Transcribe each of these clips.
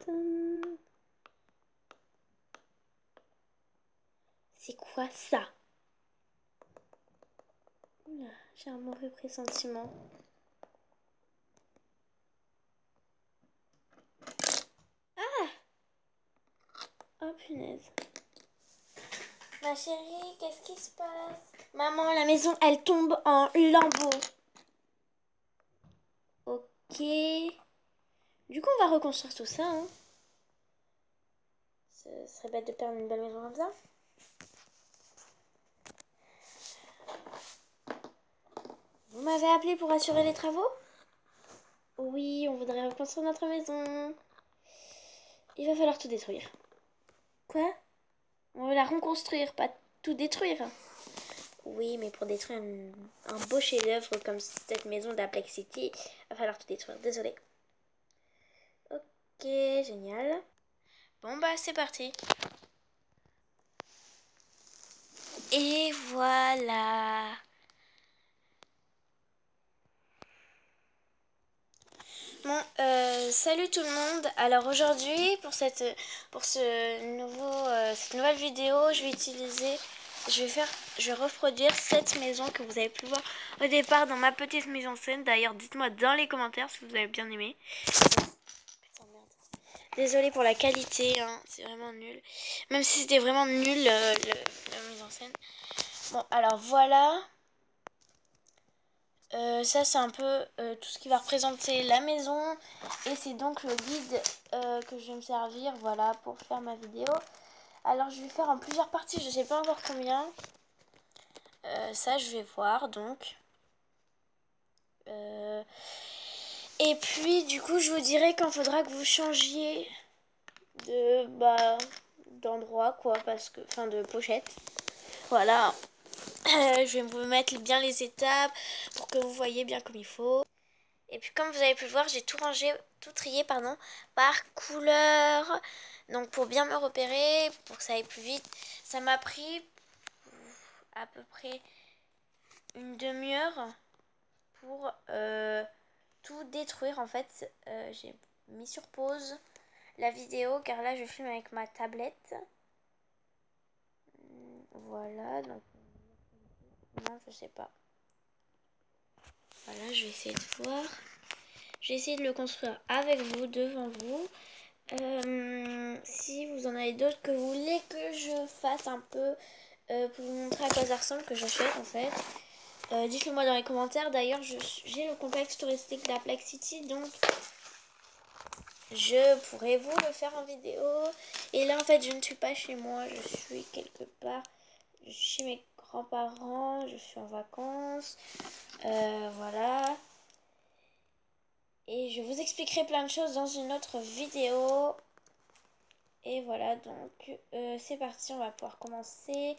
tan. C'est quoi ça? Oula, j'ai un mauvais pressentiment. Ah! Oh punaise. Ma chérie, qu'est-ce qui se passe? Maman, la maison, elle tombe en lambeaux. Ok. Du coup, on va reconstruire tout ça, hein. Ce serait bête de perdre une belle maison comme ça. Vous m'avez appelé pour assurer les travaux? Oui, on voudrait reconstruire notre maison. Il va falloir tout détruire. Quoi? On veut la reconstruire, pas tout détruire. Oui, mais pour détruire un beau chef-d'œuvre comme cette maison d'Aplex City, il va falloir tout détruire. Désolée. Ok, génial. Bon bah c'est parti. Et voilà. Bon, salut tout le monde. Alors aujourd'hui, pour cette nouvelle vidéo, je vais reproduire cette maison que vous avez pu voir au départ dans ma petite mise en scène. D'ailleurs, dites-moi dans les commentaires si vous avez bien aimé. Putain, merde. Désolée pour la qualité, hein, c'est vraiment nul. Même si c'était vraiment nul la mise en scène. Bon, alors voilà. Ça c'est un peu tout ce qui va représenter la maison et c'est donc le guide que je vais me servir, voilà, pour faire ma vidéo. Alors je vais faire en plusieurs parties, je sais pas encore combien. Ça je vais voir donc. Et puis du coup je vous dirai quand faudra que vous changiez d'endroit quoi, parce que, enfin de pochette. Voilà. Je vais vous mettre bien les étapes pour que vous voyez bien comme il faut. Et puis comme vous avez pu le voir, j'ai tout rangé, tout trié pardon, par couleur. Donc pour bien me repérer, pour que ça aille plus vite. Ça m'a pris à peu près une demi-heure pour tout détruire. En fait, j'ai mis sur pause la vidéo car là je filme avec ma tablette. Voilà, donc non, je sais pas. Voilà, je vais essayer de voir. J'ai essayé de le construire avec vous, devant vous. Si vous en avez d'autres que vous voulez que je fasse un peu pour vous montrer à quoi ça ressemble, que j'achète en fait, dites-le moi dans les commentaires. D'ailleurs, j'ai le complexe touristique d'Aplex City, donc je pourrais vous le faire en vidéo. Et là, en fait, je ne suis pas chez moi, je suis quelque part. Je suis chez mes grands-parents, je suis en vacances. Voilà. Et je vous expliquerai plein de choses dans une autre vidéo. Et voilà, donc c'est parti, on va pouvoir commencer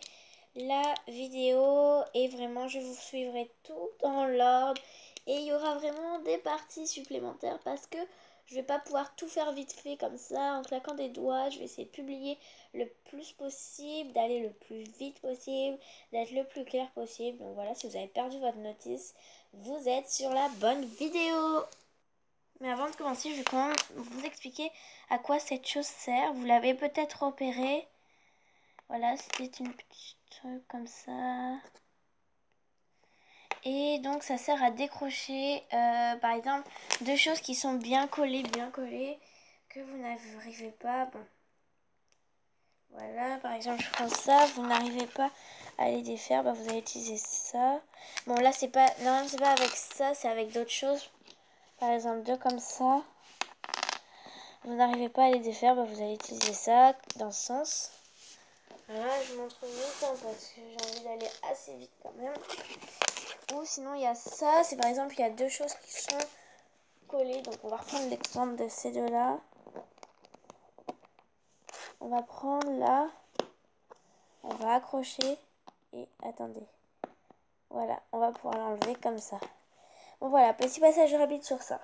la vidéo. Et vraiment, je vous suivrai tout dans l'ordre. Et il y aura vraiment des parties supplémentaires parce que je vais pas pouvoir tout faire vite fait comme ça, en claquant des doigts. Je vais essayer de publier le plus possible, d'aller le plus vite possible, d'être le plus clair possible. Donc voilà, si vous avez perdu votre notice, vous êtes sur la bonne vidéo. Mais avant de commencer, je vais quand même vous expliquer à quoi cette chose sert. Vous l'avez peut-être repéré. Voilà, c'est une petite truc comme ça. Et donc, ça sert à décrocher, par exemple, deux choses qui sont bien collées, que vous n'arrivez pas. Bon. Voilà, par exemple, je prends ça, vous n'arrivez pas à les défaire, bah, vous allez utiliser ça. Bon, là, c'est pas, non, c'est pas avec ça, c'est avec d'autres choses. Par exemple, deux comme ça. Vous n'arrivez pas à les défaire, bah vous allez utiliser ça dans ce sens. Voilà, je montre vite hein, parce que j'ai envie d'aller assez vite quand même. Ou sinon il y a ça, c'est par exemple il y a deux choses qui sont collées. Donc on va reprendre l'exemple de ces deux-là. On va prendre là, on va accrocher et attendez. Voilà, on va pouvoir l'enlever comme ça. Bon voilà, petit passage rapide sur ça.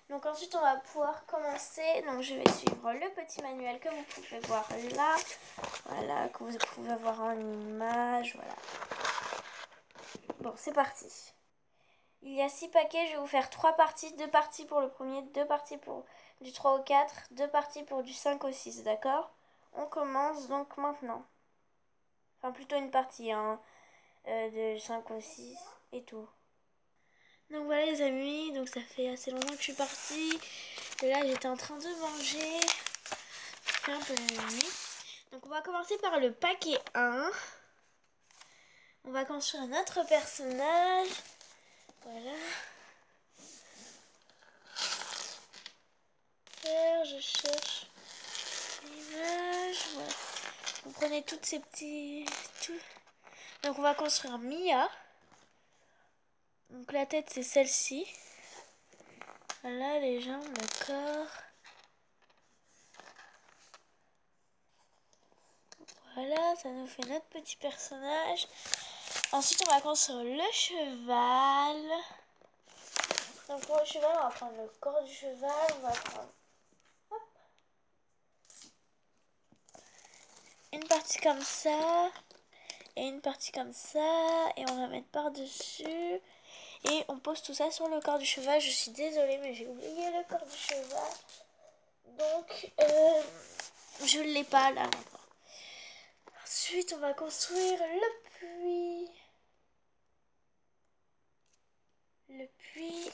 Donc ensuite on va pouvoir commencer, donc je vais suivre le petit manuel que vous pouvez voir là, voilà, que vous pouvez voir en image, voilà. Bon c'est parti. Il y a 6 paquets, je vais vous faire 3 parties, 2 parties pour le premier, 2 parties pour du 3 au 4, 2 parties pour du 5 au 6, d'accord? On commence donc maintenant. Enfin plutôt une partie, hein, de 5 au 6 et tout. Donc voilà les amis, donc ça fait assez longtemps que je suis partie. Et là j'étais en train de manger. C'est un peu la nuit. Donc on va commencer par le paquet 1. On va construire notre personnage. Voilà. Je cherche l'image. Voilà. Vous prenez toutes ces petits... Donc on va construire Mia. Donc la tête c'est celle-ci. Voilà les jambes, le corps. Voilà, ça nous fait notre petit personnage. Ensuite on va construire le cheval. Donc pour le cheval on va prendre le corps du cheval. On va prendre une partie comme ça et une partie comme ça et on va mettre par dessus et on pose tout ça sur le corps du cheval. Je suis désolée mais j'ai oublié le corps du cheval, donc je ne l'ai pas là maintenant. Ensuite on va construire le puits.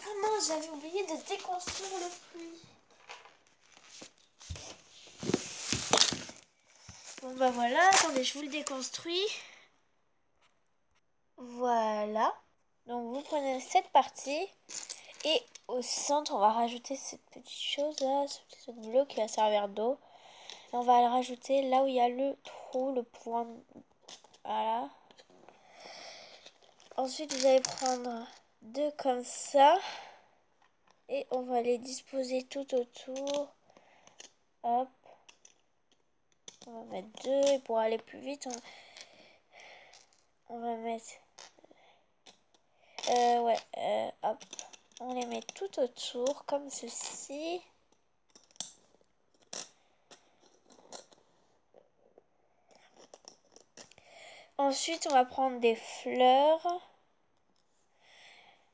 Ah mince, j'avais oublié de déconstruire le puits. Bon bah voilà, attendez, je vous le déconstruis. Voilà. Donc vous prenez cette partie et au centre on va rajouter cette petite chose là, ce petit bleu qui va servir d'eau. Et on va le rajouter là où il y a le trou, le point. Voilà. Ensuite vous allez prendre deux comme ça et on va les disposer tout autour. Hop. On va mettre deux et pour aller plus vite on va mettre... hop. On les met tout autour comme ceci. Ensuite, on va prendre des fleurs.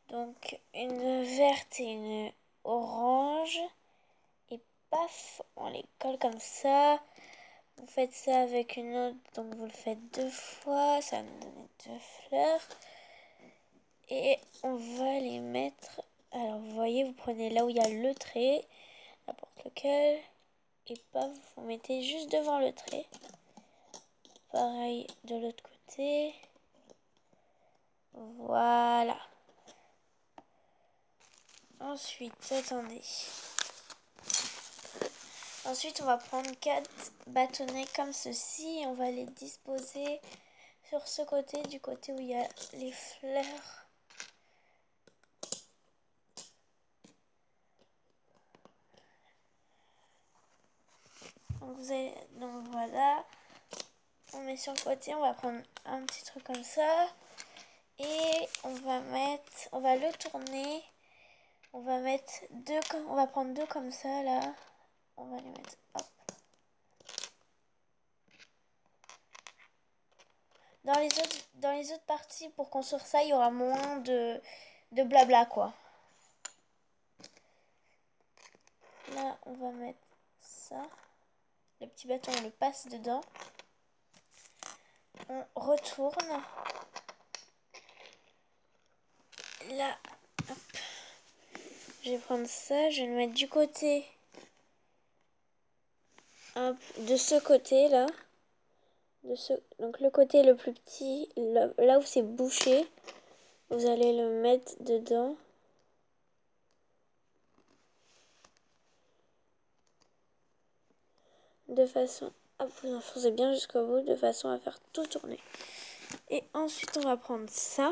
Donc, une verte et une orange. Et paf, on les colle comme ça. Vous faites ça avec une autre, donc vous le faites deux fois. Ça va nous donner deux fleurs. Et on va les mettre... Alors, vous voyez, vous prenez là où il y a le trait, n'importe lequel. Et paf, vous mettez juste devant le trait. Pareil de l'autre côté. Voilà. Ensuite, attendez. Ensuite, on va prendre 4 bâtonnets comme ceci et on va les disposer sur ce côté, du côté où il y a les fleurs. Donc voilà. On met sur le côté, on va prendre un petit truc comme ça. Et on va le tourner. On va prendre deux comme ça là. On va les mettre, hop. Dans les autres parties, pour construire ça, il y aura moins de blabla, quoi. Là, on va mettre ça. Le petit bâton, on le passe dedans. On retourne. Là, hop. Je vais prendre ça, je vais le mettre du côté. Hop, de ce côté, là. Donc le côté le plus petit, là où c'est bouché, vous allez le mettre dedans. De façon, hop, vous enfoncez bien jusqu'au bout, de façon à faire tout tourner. Et ensuite, on va prendre ça.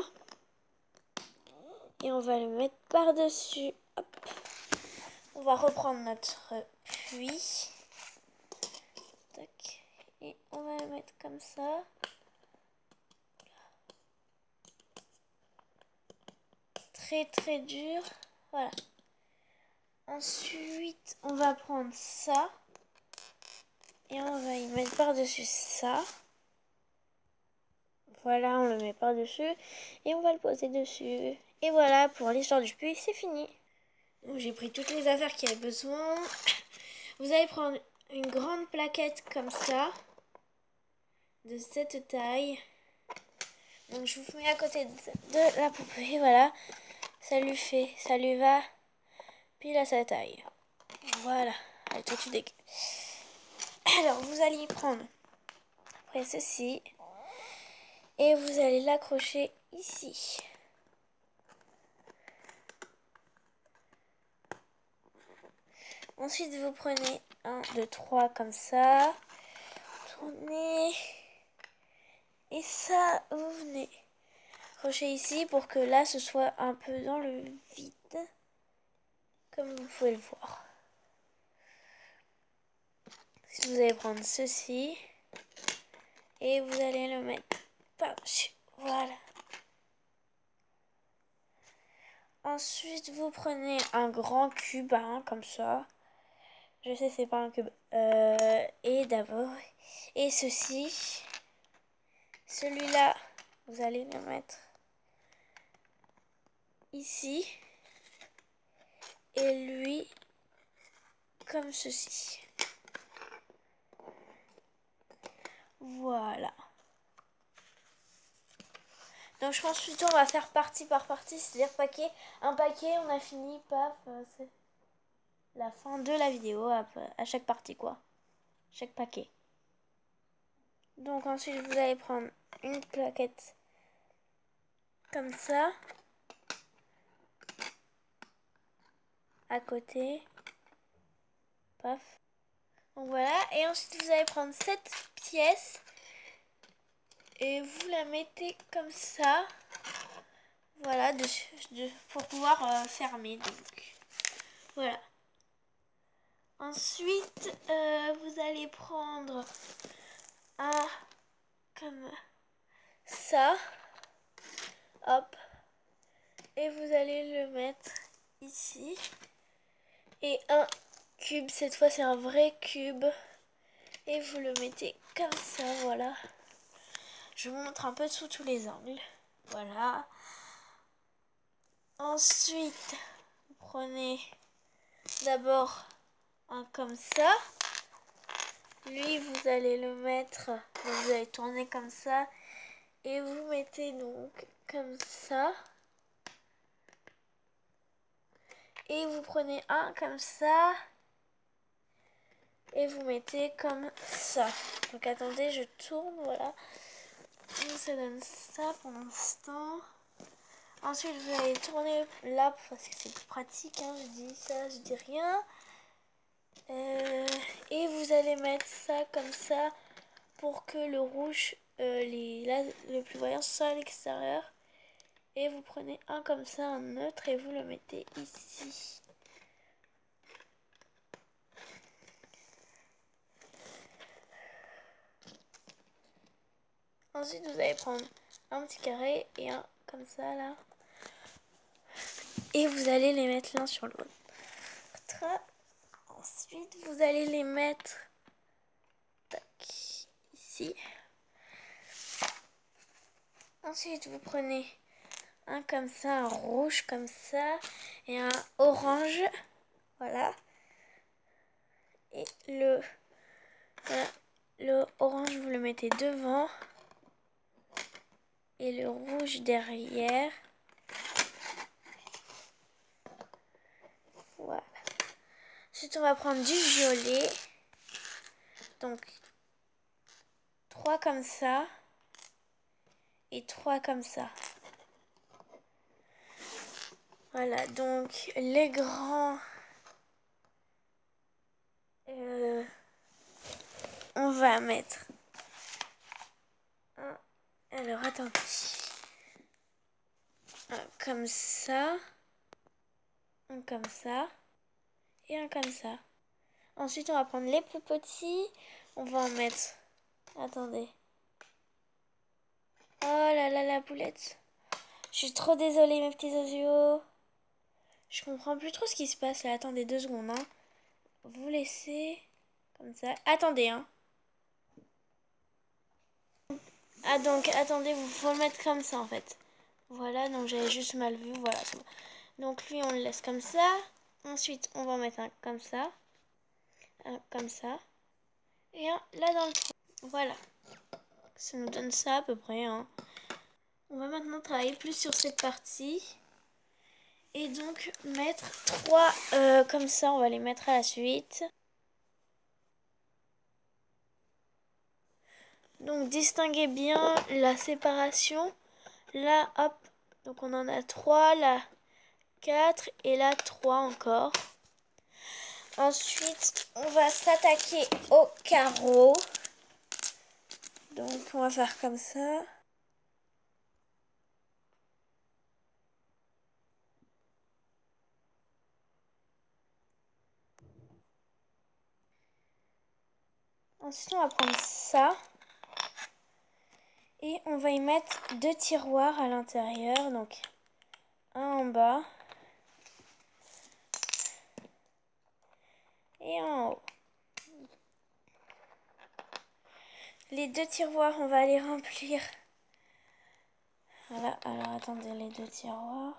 Et on va le mettre par-dessus. Hop. On va reprendre notre puits. Tac. Et on va le mettre comme ça. Très très dur. Voilà. Ensuite, on va prendre ça. Et on va y mettre par-dessus ça. Voilà, on le met par-dessus. Et on va le poser dessus. Et voilà, pour l'histoire du puits, c'est fini. Donc j'ai pris toutes les affaires qu'il y avait besoin. Vous allez prendre une grande plaquette comme ça, de cette taille. Donc je vous mets à côté de la poupée, voilà. Ça lui va pile à sa taille. Voilà. Allez, toi tu dégages. Alors vous allez prendre après ceci et vous allez l'accrocher ici. Ensuite vous prenez 1, 2, 3 comme ça. Tournez. Et ça, vous venez accrocher ici pour que là ce soit un peu dans le vide. Comme vous pouvez le voir. Ensuite vous allez prendre ceci. Et vous allez le mettre par-dessus. Voilà. Ensuite, vous prenez un grand cube, hein, comme ça. Je sais, c'est pas un cube. Et d'abord, et ceci, celui-là, vous allez le mettre ici. Et lui, comme ceci. Voilà. Donc je pense plutôt on va faire partie par partie, c'est-à-dire paquet. Un paquet, on a fini, paf, c'est la fin de la vidéo à chaque partie quoi. Chaque paquet. Donc ensuite vous allez prendre une plaquette comme ça. À côté. Paf. Donc voilà. Et ensuite vous allez prendre cette pièce. Et vous la mettez comme ça. Voilà. Pour pouvoir fermer. Donc voilà. Ensuite vous allez prendre un comme ça. Hop. Et vous allez le mettre ici. Et un cube, cette fois c'est un vrai cube. Et vous le mettez comme ça, voilà. Je vous montre un peu sous tous les angles. Voilà. Ensuite, vous prenez d'abord un comme ça. Lui, vous allez le mettre, vous allez tourner comme ça. Et vous mettez donc comme ça. Et vous prenez un comme ça. Et vous mettez comme ça. Donc attendez, je tourne, voilà. Donc ça donne ça pour l'instant. Ensuite, vous allez tourner là parce que c'est plus pratique. Hein. Je dis ça, je dis rien. Et vous allez mettre ça comme ça pour que le rouge, le plus voyant, soit à l'extérieur. Et vous prenez un comme ça, un autre, et vous le mettez ici. Ensuite, vous allez prendre un petit carré et un comme ça là. Et vous allez les mettre l'un sur l'autre. Ensuite, vous allez les mettre ici. Ensuite, vous prenez un comme ça, un rouge comme ça et un orange. Voilà. Et le orange, vous le mettez devant. Et le rouge derrière. Voilà. Ensuite, on va prendre du violet. Donc, 3 comme ça. Et 3 comme ça. Voilà, donc les grands, on va mettre un, alors attendez, un comme ça, un comme ça et un comme ça. Ensuite, on va prendre les plus petits, on va en mettre, attendez, oh là là la boulette, je suis trop désolée mes petits osios, je comprends plus trop ce qui se passe là, attendez 2 secondes, hein. Vous laissez comme ça, attendez, hein. Ah donc attendez, vous faut le mettre comme ça en fait. Voilà, donc j'avais juste mal vu, voilà. Donc lui, on le laisse comme ça. Ensuite, on va en mettre un comme ça. Un comme ça. Et un là dans le trou. Voilà. Ça nous donne ça à peu près, hein. On va maintenant travailler plus sur cette partie. Et donc mettre 3 comme ça, on va les mettre à la suite. Donc distinguez bien la séparation. Là, hop, donc on en a 3, là 4 et là 3 encore. Ensuite, on va s'attaquer au carreau. Donc on va faire comme ça. Ensuite, on va prendre ça. Et on va y mettre 2 tiroirs à l'intérieur. Donc un en bas. Et un en haut. Les 2 tiroirs, on va les remplir. Voilà, alors attendez, les 2 tiroirs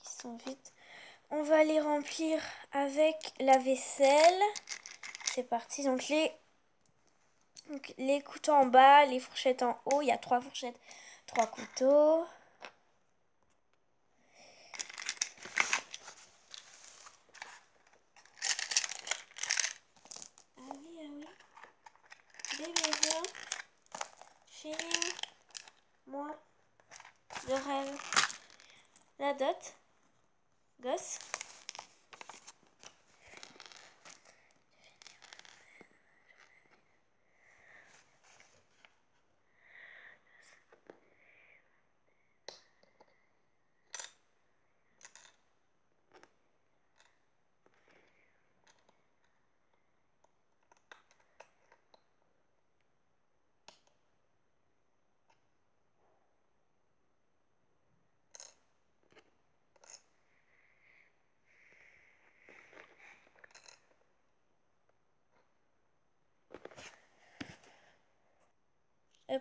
qui sont vides. On va les remplir avec la vaisselle. C'est parti, donc les couteaux en bas, les fourchettes en haut. Il y a 3 fourchettes, 3 couteaux. Ah oui, ah oui. Bébé, viens. Chérie, moi, le rêve. La dot. Gosse.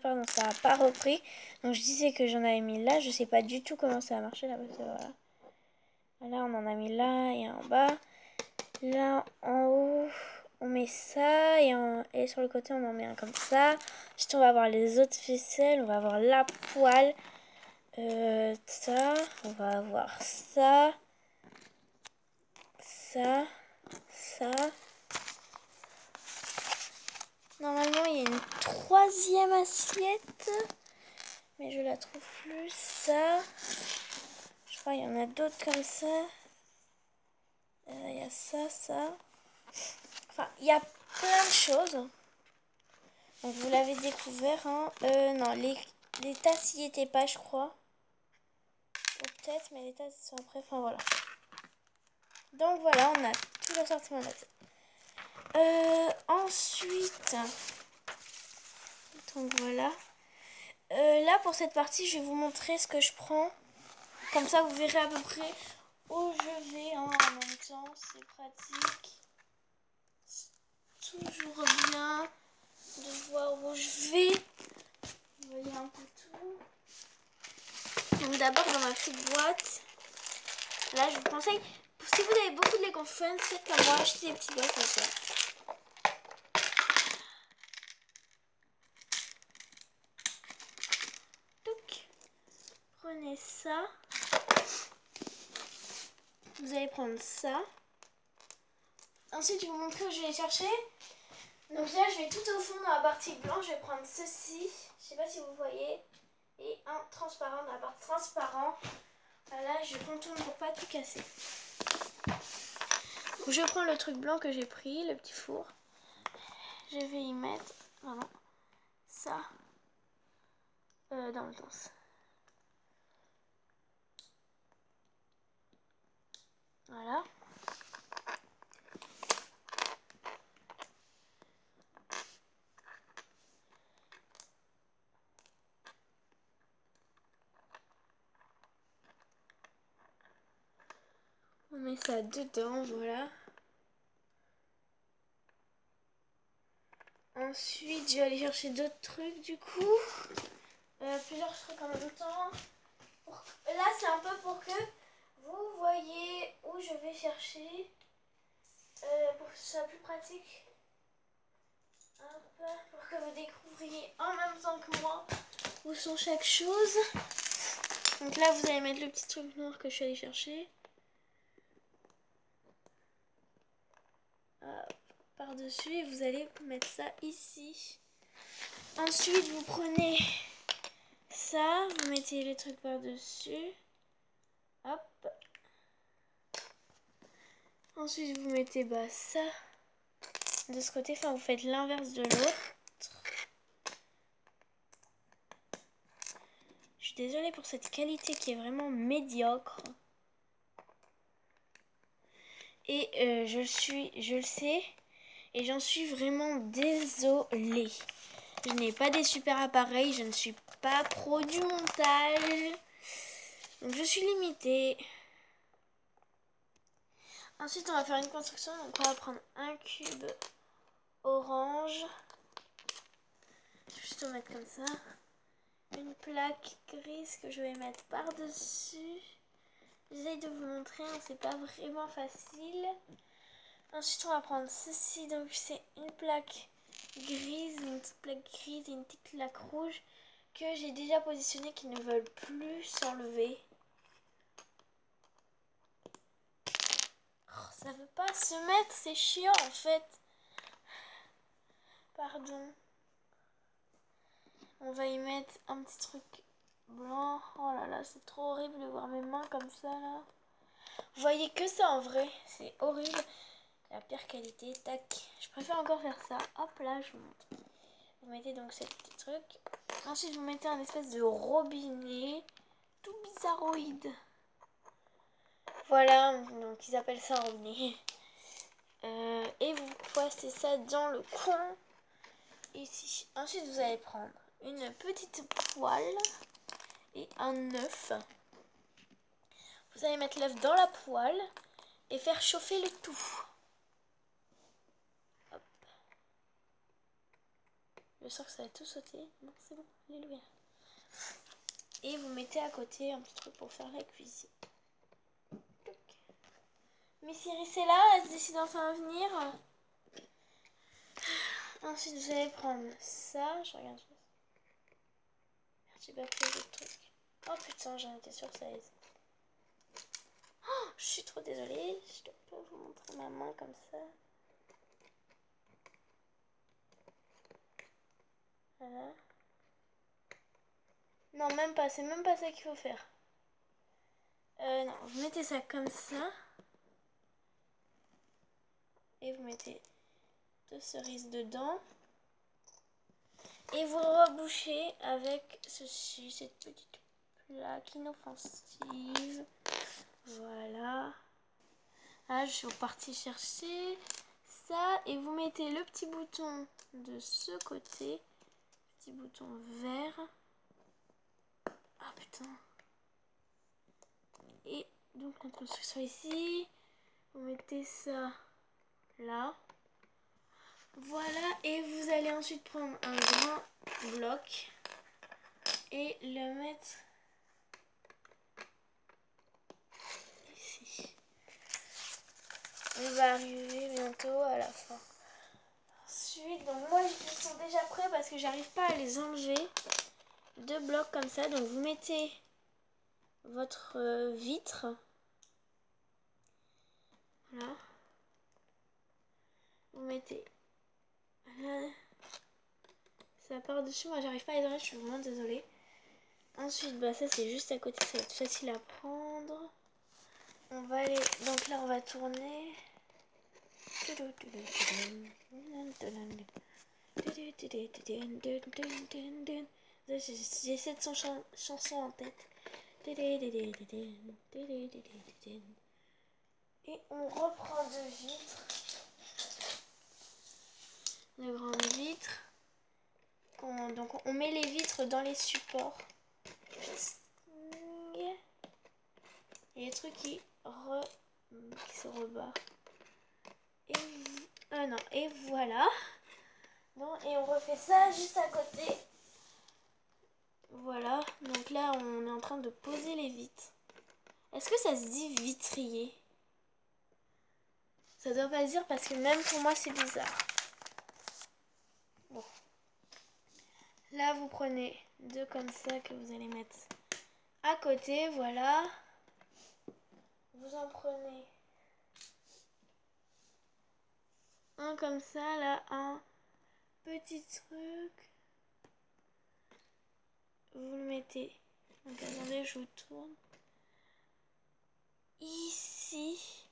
Pardon, ça n'a pas repris. Donc je disais que j'en avais mis là. Je sais pas du tout comment ça a marché là. Parce que voilà. Là, on en a mis là et en bas. Là, en haut, on met ça. Et sur le côté, on en met un comme ça. Ensuite, on va avoir les autres ficelles. On va avoir la poêle. Ça. On va avoir ça. Ça. Ça. Normalement, il y a une 3e assiette. Mais je la trouve plus. Ça. Je crois qu'il y en a d'autres comme ça. Il y a ça, ça. Enfin, il y a plein de choses. Donc, vous l'avez découvert. Hein. Non, les tasses y étaient pas, je crois. Ou peut-être, mais les tasses sont après. Enfin, voilà. Donc, voilà, on a tout l'assortiment de ensuite, donc voilà. Là, pour cette partie, je vais vous montrer ce que je prends. Comme ça, vous verrez à peu près où je vais. Hein, en même temps, c'est pratique. Toujours bien de voir où je vais. Vous voyez un peu tout. Donc d'abord dans ma petite boîte. Là je vous conseille, si vous avez beaucoup de Lego Fun, faites comme moi, achetez des petites boîtes comme ça. Donc, prenez ça. Vous allez prendre ça. Ensuite je vais vous montrer où je vais les chercher. Donc là je vais tout au fond dans la partie blanche, je vais prendre ceci. Je sais pas si vous voyez. Et un transparent dans la partie transparent. Là je contourne pour pas tout casser. Donc je prends le truc blanc que j'ai pris, le petit four. Je vais y mettre ça dans le danse. Voilà. On met ça dedans, voilà. Ensuite, je vais aller chercher d'autres trucs du coup. plusieurs trucs en même temps. Là, c'est un peu pour que vous voyez où je vais chercher. Pour que ce soit plus pratique. Hop, pour que vous découvriez en même temps que moi où sont chaque chose. Donc là, vous allez mettre le petit truc noir que je suis allée chercher. Par-dessus, et vous allez mettre ça ici. Ensuite, vous prenez ça, vous mettez les trucs par-dessus. Hop. Ensuite, vous mettez ça de ce côté. Enfin, vous faites l'inverse de l'autre. Je suis désolée pour cette qualité qui est vraiment médiocre. Et je le sais, et j'en suis vraiment désolée. Je n'ai pas des super appareils, je ne suis pas pro du montage. Donc je suis limitée. Ensuite, on va faire une construction. Donc on va prendre un cube orange. Je vais juste le mettre comme ça. Une plaque grise que je vais mettre par-dessus. J'essaye de vous montrer, hein, c'est pas vraiment facile. Ensuite, on va prendre ceci. Donc c'est une plaque grise, une petite plaque grise et une petite plaque rouge que j'ai déjà positionnée qui ne veulent plus s'enlever. Oh, ça veut pas se mettre, c'est chiant en fait. Pardon. On va y mettre un petit truc blanc. Oh là là, c'est trop horrible de voir mes mains comme ça là. Vous voyez que ça en vrai, c'est horrible. La pire qualité, tac. Je préfère encore faire ça. Hop là, je vous montre. Vous mettez donc ce petit truc. Ensuite, vous mettez un espèce de robinet tout bizarroïde. Voilà, donc ils appellent ça un robinet. Et vous placez ça dans le coin ici. Ensuite, vous allez prendre une petite poêle et un œuf. Vous allez mettre l'œuf dans la poêle et faire chauffer le tout. Hop. Je sens que ça va tout sauter. Non, c'est bon, alléluia. Et vous mettez à côté un petit truc pour faire la cuisine. Miss Iris est là, elle se décide enfin à venir. Ensuite, vous allez prendre ça. Je regarde juste. Merde, j'ai pas pris d'autres trucs. Oh putain, j'en étais sûre que ça allait. Oh, je suis trop désolée. Je peux vous montrer ma main comme ça. Voilà. Non, même pas. C'est même pas ça qu'il faut faire. Non, vous mettez ça comme ça. Et vous mettez 2 cerises dedans. Et vous rebouchez avec ceci, cette petite plaque inoffensive. Voilà. Là, je suis repartie chercher ça. Et vous mettez le petit bouton de ce côté. Petit bouton vert. Ah putain. Et donc on construit ici. Vous mettez ça là. Voilà. Et vous allez ensuite prendre un grand bloc. Et le mettre ici. On va arriver bientôt à la fin. Ensuite, donc moi ils sont déjà prêts parce que j'arrive pas à les enlever. 2 blocs comme ça. Donc vous mettez votre vitre. Voilà. Vous mettez ça part dessus. Moi j'arrive pas à les enlever, je suis vraiment désolée. Ensuite, ça c'est juste à côté, ça va être facile à prendre. On va aller. Donc là on va tourner. J'ai cette chanson en tête. Et on reprend 2 vitres. De grandes vitres. Donc on met les vitres dans les supports. Et les trucs qui se rebarrent. Et voilà. Bon, et on refait ça juste à côté. Voilà, donc là on est en train de poser les vitres. Est-ce que ça se dit vitrier? Ça doit pas se dire parce que même pour moi c'est bizarre. Bon. Là vous prenez deux comme ça que vous allez mettre à côté, voilà. Vous en prenez un comme ça, là, un petit truc. Vous le mettez. Donc attendez, je vous tourne. Ici.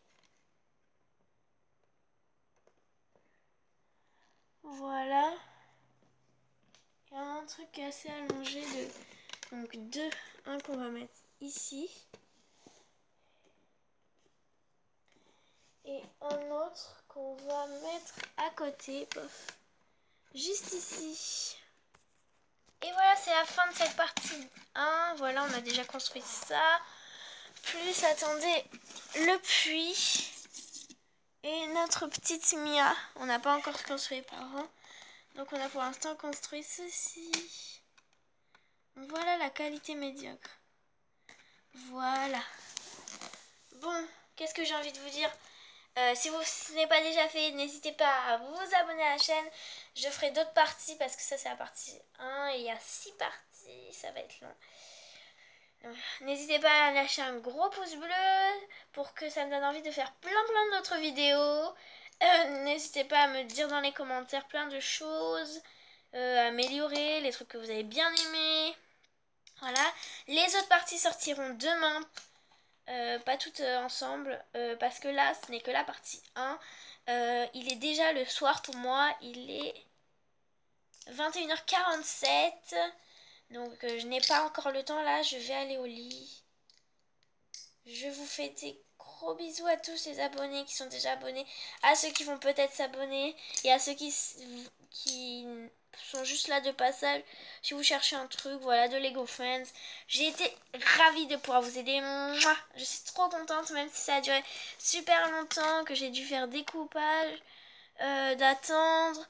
Voilà. Il y a un truc assez allongé de... Donc deux. Un qu'on va mettre ici. Et un autre qu'on va mettre à côté. Pof. Juste ici. Et voilà, c'est la fin de cette partie 1. Voilà, on a déjà construit ça. Plus, attendez, le puits. Et notre petite Mia. On n'a pas encore construit les parents. Donc on a pour l'instant construit ceci. Voilà la qualité médiocre. Voilà. Bon, qu'est-ce que j'ai envie de vous dire? Si ce n'est pas déjà fait, n'hésitez pas à vous abonner à la chaîne. Je ferai d'autres parties parce que ça c'est la partie 1 et il y a 6 parties, ça va être long. N'hésitez pas à lâcher un gros pouce bleu pour que ça me donne envie de faire plein d'autres vidéos. N'hésitez pas à me dire dans les commentaires plein de choses, améliorer, les trucs que vous avez bien aimés. Voilà, les autres parties sortiront demain. Pas toutes ensemble parce que là ce n'est que la partie 1. Il est déjà le soir pour moi, il est 21h47, donc je n'ai pas encore le temps là, je vais aller au lit. Je vous fais des gros bisous à tous les abonnés qui sont déjà abonnés, à ceux qui vont peut-être s'abonner et à ceux qui sont juste là de passage. Si vous cherchez un truc, voilà, de Lego Friends. J'ai été ravie de pouvoir vous aider. Mouah, je suis trop contente, même si ça a duré super longtemps, que j'ai dû faire découpage, d'attendre,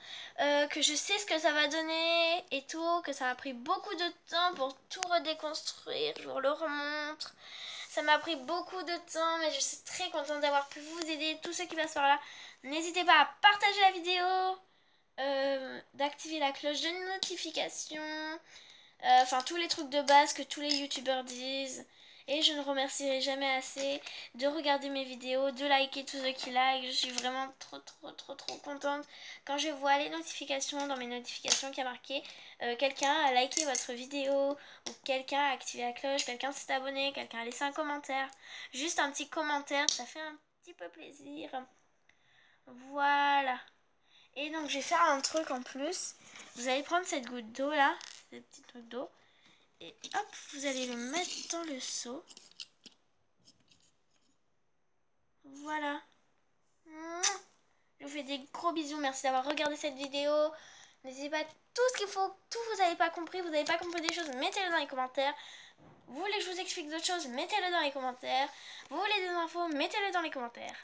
que je sais ce que ça va donner et tout, que ça m'a pris beaucoup de temps pour tout redéconstruire. Je vous le remontre. Ça m'a pris beaucoup de temps, mais je suis très contente d'avoir pu vous aider, tous ceux qui passent par là. N'hésitez pas à partager la vidéo, d'activer la cloche de notification, enfin tous les trucs de base que tous les youtubeurs disent. Et je ne remercierai jamais assez de regarder mes vidéos, de liker tous ceux qui like. Je suis vraiment trop contente quand je vois les notifications dans mes notifications qui a marqué quelqu'un a liké votre vidéo, ou quelqu'un a activé la cloche, quelqu'un s'est abonné, quelqu'un a laissé un commentaire. Juste un petit commentaire, ça fait un petit peu plaisir. Voilà. Et donc je vais faire un truc en plus. Vous allez prendre cette goutte d'eau là, cette petite goutte d'eau, et hop, vous allez le mettre dans le seau. Voilà. Je vous fais des gros bisous, merci d'avoir regardé cette vidéo. N'hésitez pas, tout ce qu'il faut, tout vous n'avez pas compris des choses, mettez-le dans les commentaires. Vous voulez que je vous explique d'autres choses, mettez-le dans les commentaires. Vous voulez des infos, mettez-le dans les commentaires.